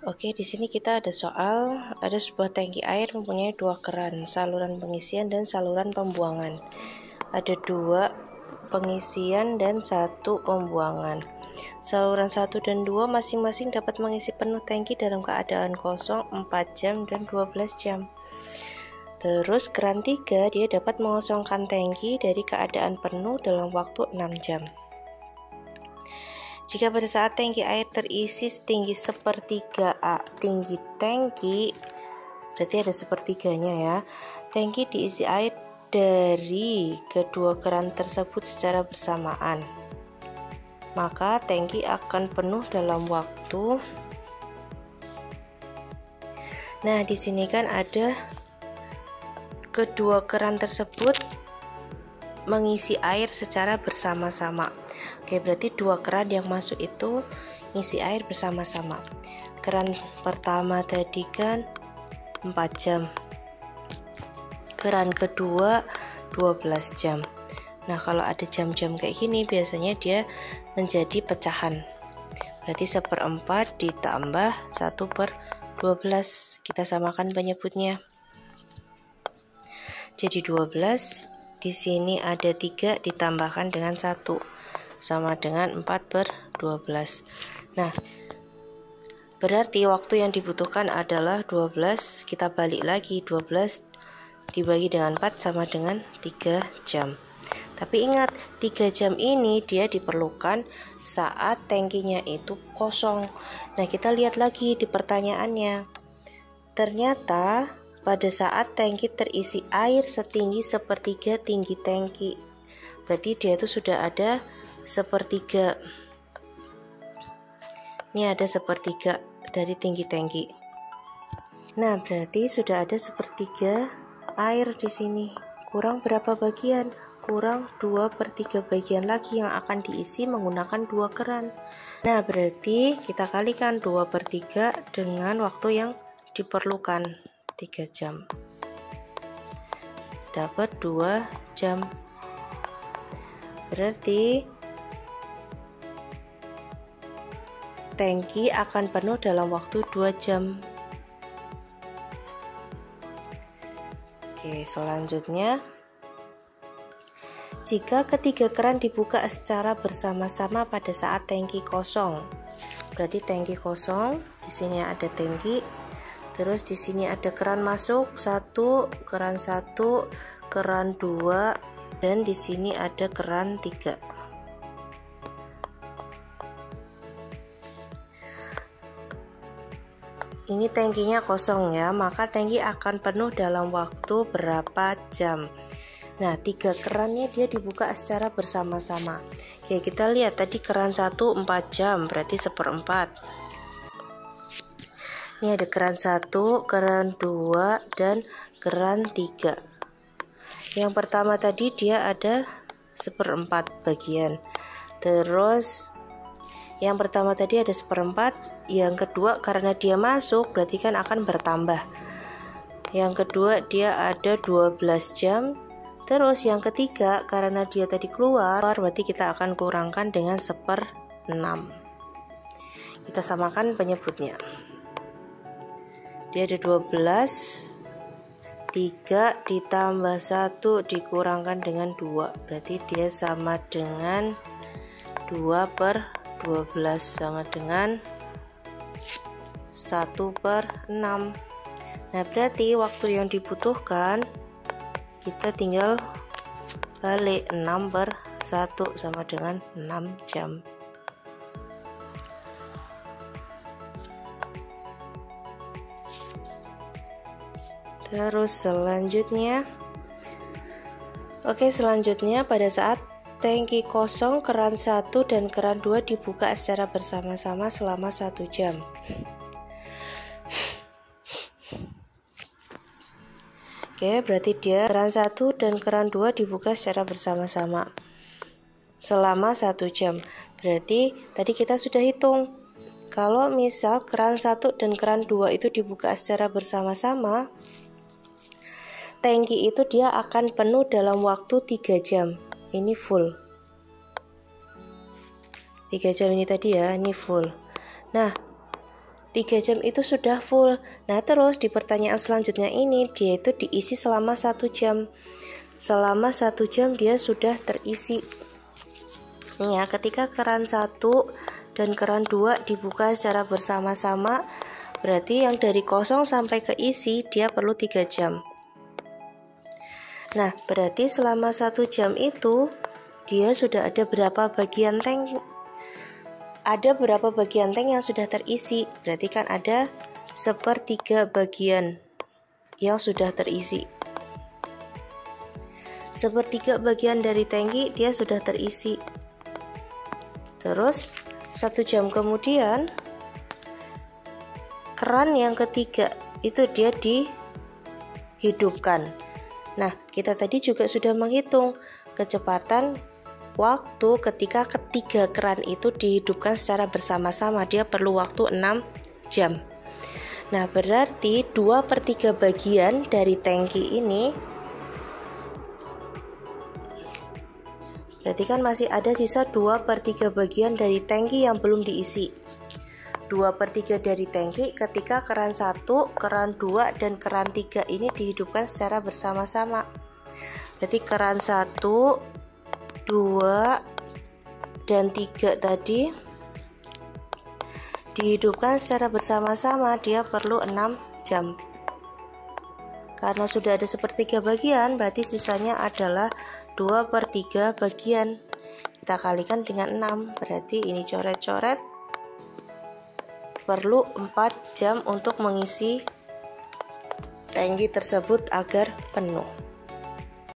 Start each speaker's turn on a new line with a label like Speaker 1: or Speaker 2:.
Speaker 1: Oke, di sini kita ada soal, ada sebuah tangki air mempunyai 2 keran, saluran pengisian dan saluran pembuangan. Ada 2 pengisian dan 1 pembuangan. Saluran 1 dan 2 masing-masing dapat mengisi penuh tangki dalam keadaan kosong 4 jam dan 12 jam. Terus keran 3 dia dapat mengosongkan tangki dari keadaan penuh dalam waktu 6 jam. Jika pada saat tangki air terisi setinggi sepertiga tinggi tangki, berarti ada sepertiganya ya, tangki diisi air dari kedua keran tersebut secara bersamaan, maka tangki akan penuh dalam waktu. Nah, di sini kan ada kedua keran tersebut mengisi air secara bersama-sama. Oke, berarti 2 keran yang masuk itu ngisi air bersama-sama. Keran pertama tadi kan 4 jam. Keran kedua 12 jam. Nah, kalau ada jam-jam kayak gini biasanya dia menjadi pecahan. Berarti 1/4 ditambah 1/12. Kita samakan penyebutnya. Jadi 12. Di sini ada 3 ditambahkan dengan 1 sama dengan 4/12. Nah, berarti waktu yang dibutuhkan adalah 12. Kita balik lagi, 12 dibagi dengan 4 sama dengan 3 jam. Tapi ingat, 3 jam ini dia diperlukan saat tangkinya itu kosong. Nah, kita lihat lagi di pertanyaannya. Ternyata pada saat tangki terisi air setinggi sepertiga tinggi tangki, berarti dia itu sudah ada sepertiga. Ini ada sepertiga dari tinggi tangki. Nah, berarti sudah ada sepertiga air di sini. Kurang berapa bagian? Kurang 2/3 bagian lagi yang akan diisi menggunakan 2 keran. Nah, berarti kita kalikan 2/3 dengan waktu yang diperlukan 3 jam. Dapat 2 jam. Berarti tangki akan penuh dalam waktu 2 jam. Oke, selanjutnya, jika ketiga keran dibuka secara bersama-sama pada saat tangki kosong, berarti tangki kosong, di sini ada tangki, terus di sini ada keran masuk 1, keran 1, keran 2, dan di sini ada keran 3. Ini tangkinya kosong ya, maka tangki akan penuh dalam waktu berapa jam. Nah, 3 kerannya dia dibuka secara bersama-sama. Oke, kita lihat tadi keran 1 4 jam, berarti 1/4. Ini ada keran 1, keran 2, dan keran 3. Yang pertama tadi dia ada 1/4 bagian. Terus yang pertama tadi ada 1/4, yang kedua karena dia masuk berarti kan akan bertambah. Yang kedua dia ada 12 jam. Terus yang ketiga karena dia tadi keluar berarti kita akan kurangkan dengan 1/6. Kita samakan penyebutnya. Dia ada 12, 3 ditambah 1 dikurangkan dengan 2, berarti dia sama dengan 2/12 sama dengan 1/6. Nah, berarti waktu yang dibutuhkan kita tinggal balik, 6/1 sama dengan 6 jam. Terus selanjutnya, selanjutnya pada saat tangki kosong, keran 1 dan keran 2 dibuka secara bersama-sama selama 1 jam. Oke, berarti dia keran 1 dan keran 2 dibuka secara bersama-sama selama 1 jam. Berarti tadi kita sudah hitung. Kalau misal keran 1 dan keran 2 itu dibuka secara bersama-sama, tangki itu dia akan penuh dalam waktu 3 jam. Ini full. 3 jam ini tadi ya, ini full. Nah, 3 jam itu sudah full. Nah terus di pertanyaan selanjutnya ini dia itu diisi selama 1 jam. Selama 1 jam dia sudah terisi. Nih ya, ketika keran 1 dan keran 2 dibuka secara bersama-sama, berarti yang dari kosong sampai ke isi dia perlu 3 jam. Nah berarti selama 1 jam itu dia sudah ada berapa bagian tank? Ada berapa bagian tank yang sudah terisi? Berarti kan ada 1/3 bagian yang sudah terisi. 1/3 bagian dari tangki dia sudah terisi. Terus 1 jam kemudian keran yang ketiga itu dia dihidupkan. Nah kita tadi juga sudah menghitung kecepatan waktu ketika ketiga keran itu dihidupkan secara bersama-sama, dia perlu waktu 6 jam. Nah berarti 2/3 bagian dari tangki ini, berarti kan masih ada sisa 2/3 bagian dari tangki yang belum diisi. 2/3 dari tangki ketika keran 1, keran 2, dan keran 3 ini dihidupkan secara bersama-sama. Berarti keran 1, 2, dan 3 tadi dihidupkan secara bersama-sama, dia perlu 6 jam. Karena sudah ada 1/3 bagian, berarti sisanya adalah 2/3 bagian. Kita kalikan dengan 6, berarti ini coret-coret, perlu 4 jam untuk mengisi tangki tersebut agar penuh.